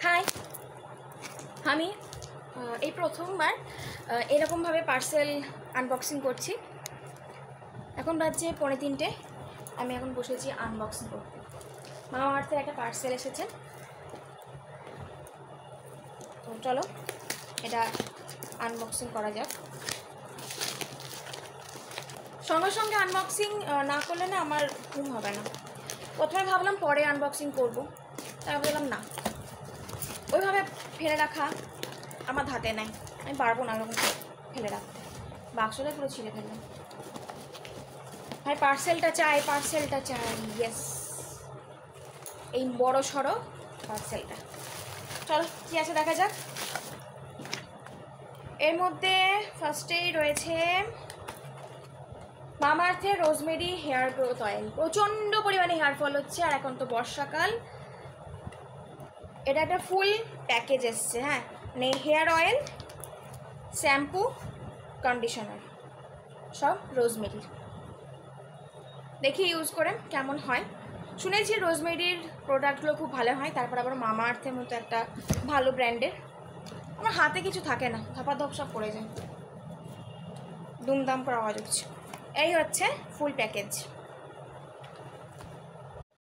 High, আমি এই প্রথমবার এরকমভাবে পার্সেল আনবক্সিং করছি। এখন বাজছে 2:45। আমি এখন বসেছি আনবক্সিং করতে। মামা আর্থের একটা পার্সেল এসেছে, তো চলো এটা আনবক্সিং করা যাক। সঙ্গে সঙ্গে আনবক্সিং না করলে না আমার ঘুম হবে না। প্রথমে ভাবলাম পরে আনবক্সিং করব, তাই বললাম না, ওইভাবে ফেলে রাখা আমার ধাতে নাই, আমি পারবো না ওরকম ফেলে রাখতে। বাক্সটা পুরো ছিঁড়ে ফেললাম। ভাই পার্সেলটা চাই, পার্সেলটা চাই, ইয়েস, এই বড় সড়ো পার্সেলটা। চলো কী আছে দেখা যাক। এর মধ্যে ফার্স্টেই রয়েছে মামা আর্থের রোজমেরি হেয়ার গ্রোথ অয়েল। প্রচণ্ড পরিমাণে হেয়ার ফল হচ্ছে, আর এখন তো বর্ষাকাল। এটা একটা ফুল প্যাকেজ এসছে, হ্যাঁ, মানে হেয়ার অয়েল, শ্যাম্পু, কন্ডিশনার, সব রোজমেরির। দেখি ইউজ করে কেমন হয়। শুনেছি রোজমেরির প্রোডাক্টগুলো খুব ভালো হয়, তারপর আবার মামা আর্থের মতো একটা ভালো ব্র্যান্ডের। আমার হাতে কিছু থাকে না, ধপাধপ সব পড়ে যায়, দুমদাম করে আওয়াজ হচ্ছে। এই হচ্ছে ফুল প্যাকেজ।